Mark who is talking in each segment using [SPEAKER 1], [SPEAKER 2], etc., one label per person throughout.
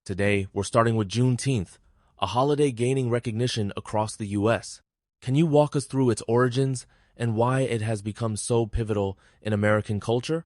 [SPEAKER 1] Today, we're starting with Juneteenth, a holiday gaining recognition across the U.S. Can you walk us through its origins and why it has become so pivotal in American culture?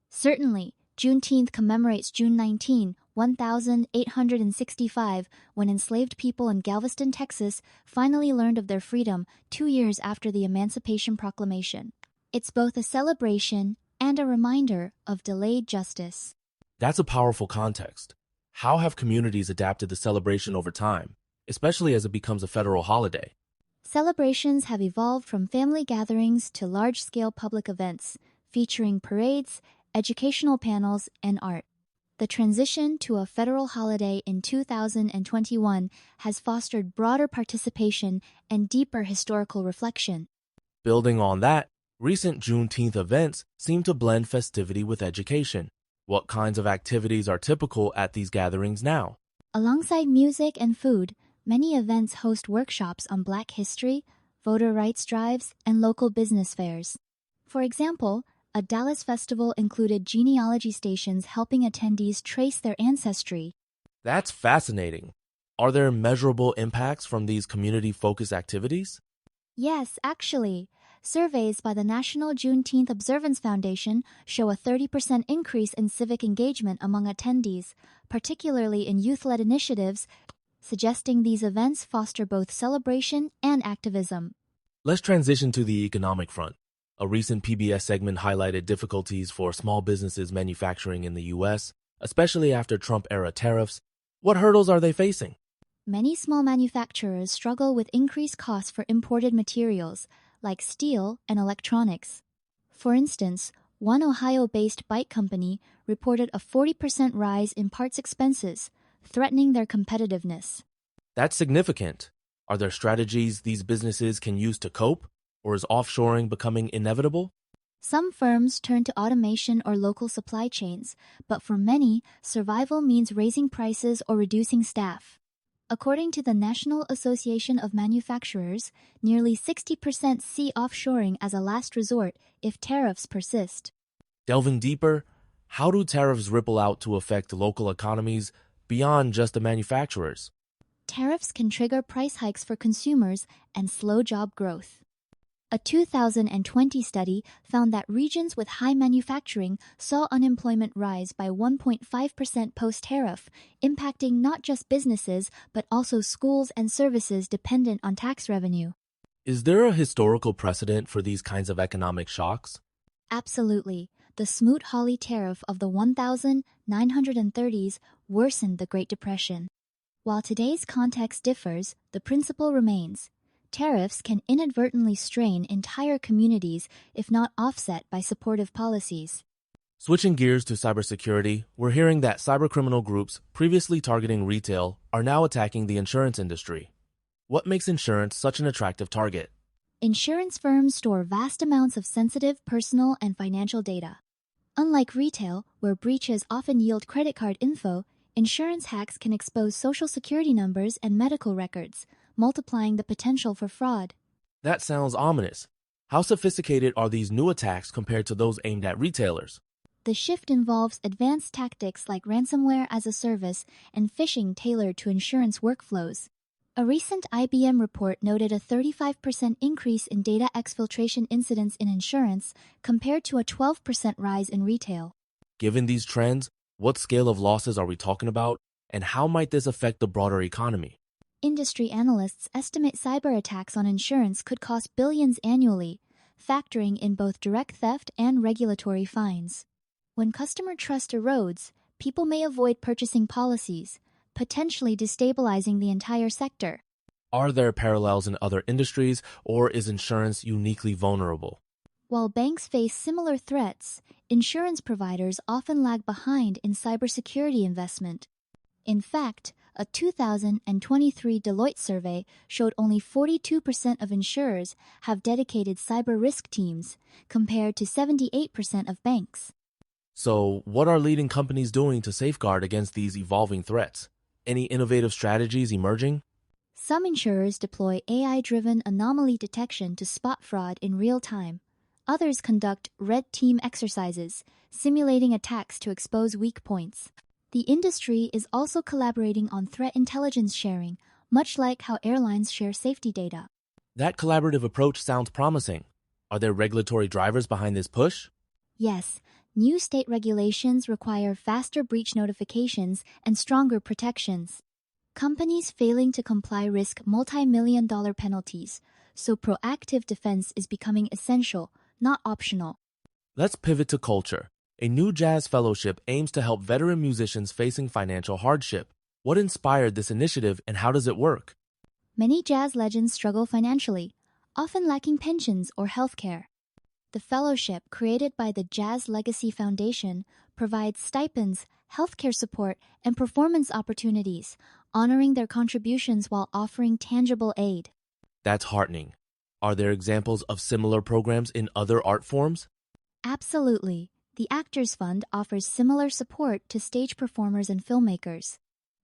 [SPEAKER 2] Certainly, Juneteenth commemorates June 1865, when enslaved people in Galveston, Texas, finally learned of their freedom 2 years after the Emancipation Proclamation. It's both a celebration and a reminder of delayed justice.
[SPEAKER 1] That's a powerful context. How have communities adapted the celebration over time, especially as it becomes a federal holiday?
[SPEAKER 2] Celebrations have evolved from family gatherings to large-scale public events, featuring parades, educational panels, and art. The transition to a federal holiday in 2021 has fostered broader participation and deeper historical reflection.
[SPEAKER 1] Building on that, recent Juneteenth events seem to blend festivity with education. What kinds of activities are typical at these gatherings now?
[SPEAKER 2] Alongside music and food, many events host workshops on Black history, voter rights drives, and local business fairs. For example, a Dallas festival included genealogy stations helping attendees trace their ancestry.
[SPEAKER 1] That's fascinating. Are there measurable impacts from these community-focused activities?
[SPEAKER 2] Yes, actually. Surveys by the National Juneteenth Observance Foundation show a 30% increase in civic engagement among attendees, particularly in youth-led initiatives, suggesting these events foster both celebration and activism.
[SPEAKER 1] Let's transition to the economic front. A recent PBS segment highlighted difficulties for small businesses manufacturing in the U.S., especially after Trump-era tariffs. What hurdles are they facing?
[SPEAKER 2] Many small manufacturers struggle with increased costs for imported materials, like steel and electronics. For instance, one Ohio-based bike company reported a 40% rise in parts expenses, threatening their competitiveness.
[SPEAKER 1] That's significant. Are there strategies these businesses can use to cope, or is offshoring becoming inevitable?
[SPEAKER 2] Some firms turn to automation or local supply chains, but for many, survival means raising prices or reducing staff. According to the National Association of Manufacturers, nearly 60% see offshoring as a last resort if tariffs persist.
[SPEAKER 1] Delving deeper, how do tariffs ripple out to affect local economies beyond just the manufacturers?
[SPEAKER 2] Tariffs can trigger price hikes for consumers and slow job growth. A 2020 study found that regions with high manufacturing saw unemployment rise by 1.5% post-tariff, impacting not just businesses but also schools and services dependent on tax revenue.
[SPEAKER 1] Is there a historical precedent for these kinds of economic shocks?
[SPEAKER 2] Absolutely. The Smoot-Hawley tariff of the 1930s worsened the Great Depression. While today's context differs, the principle remains. Tariffs can inadvertently strain entire communities if not offset by supportive policies.
[SPEAKER 1] Switching gears to cybersecurity, we're hearing that cybercriminal groups previously targeting retail are now attacking the insurance industry. What makes insurance such an attractive target?
[SPEAKER 2] Insurance firms store vast amounts of sensitive personal and financial data. Unlike retail, where breaches often yield credit card info, insurance hacks can expose social security numbers and medical records, multiplying the potential for fraud.
[SPEAKER 1] That sounds ominous. How sophisticated are these new attacks compared to those aimed at retailers?
[SPEAKER 2] The shift involves advanced tactics like ransomware as a service and phishing tailored to insurance workflows. A recent IBM report noted a 35% increase in data exfiltration incidents in insurance compared to a 12% rise in retail.
[SPEAKER 1] Given these trends, what scale of losses are we talking about, and how might this affect the broader economy?
[SPEAKER 2] Industry analysts estimate cyber attacks on insurance could cost billions annually, factoring in both direct theft and regulatory fines. When customer trust erodes, people may avoid purchasing policies, potentially destabilizing the entire sector.
[SPEAKER 1] Are there parallels in other industries, or is insurance uniquely vulnerable?
[SPEAKER 2] While banks face similar threats, insurance providers often lag behind in cybersecurity investment. In fact, a 2023 Deloitte survey showed only 42% of insurers have dedicated cyber risk teams, compared to 78% of banks.
[SPEAKER 1] So, what are leading companies doing to safeguard against these evolving threats? Any innovative strategies emerging?
[SPEAKER 2] Some insurers deploy AI-driven anomaly detection to spot fraud in real time. Others conduct red team exercises, simulating attacks to expose weak points. The industry is also collaborating on threat intelligence sharing, much like how airlines share safety data.
[SPEAKER 1] That collaborative approach sounds promising. Are there regulatory drivers behind this push?
[SPEAKER 2] Yes, new state regulations require faster breach notifications and stronger protections. Companies failing to comply risk multi-million-dollar penalties, so proactive defense is becoming essential, not optional.
[SPEAKER 1] Let's pivot to culture. A new jazz fellowship aims to help veteran musicians facing financial hardship. What inspired this initiative and how does it work?
[SPEAKER 2] Many jazz legends struggle financially, often lacking pensions or health care. The fellowship, created by the Jazz Legacy Foundation, provides stipends, healthcare support, and performance opportunities, honoring their contributions while offering tangible aid.
[SPEAKER 1] That's heartening. Are there examples of similar programs in other art forms?
[SPEAKER 2] Absolutely. The Actors Fund offers similar support to stage performers and filmmakers.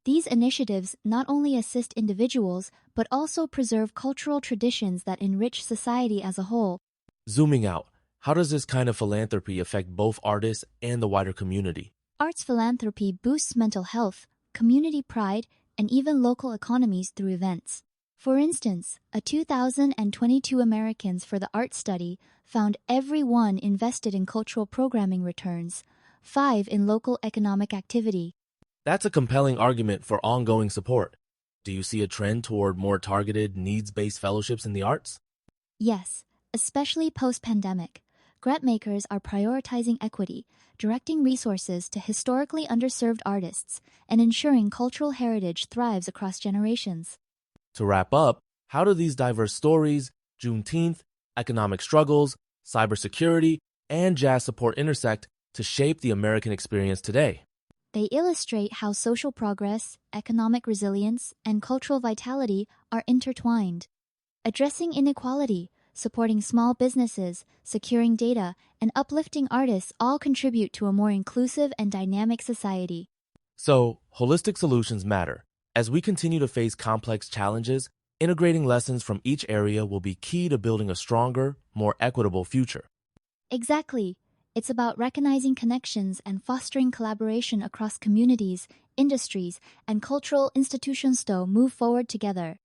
[SPEAKER 2] These initiatives not only assist individuals, but also preserve cultural traditions that enrich society as a whole.
[SPEAKER 1] Zooming out, how does this kind of philanthropy affect both artists and the wider community?
[SPEAKER 2] Arts philanthropy boosts mental health, community pride, and even local economies through events. For instance, a 2022 Americans for the Arts study found every one invested in cultural programming returns, 5 in local economic activity.
[SPEAKER 1] That's a compelling argument for ongoing support. Do you see a trend toward more targeted, needs-based fellowships in the arts?
[SPEAKER 2] Yes, especially post-pandemic. Grantmakers are prioritizing equity, directing resources to historically underserved artists, and ensuring cultural heritage thrives across generations.
[SPEAKER 1] To wrap up, how do these diverse stories, Juneteenth, economic struggles, cybersecurity, and jazz support intersect to shape the American experience today?
[SPEAKER 2] They illustrate how social progress, economic resilience, and cultural vitality are intertwined. Addressing inequality, supporting small businesses, securing data, and uplifting artists all contribute to a more inclusive and dynamic society.
[SPEAKER 1] So, holistic solutions matter. As we continue to face complex challenges, integrating lessons from each area will be key to building a stronger, more equitable future.
[SPEAKER 2] Exactly. It's about recognizing connections and fostering collaboration across communities, industries, and cultural institutions to move forward together.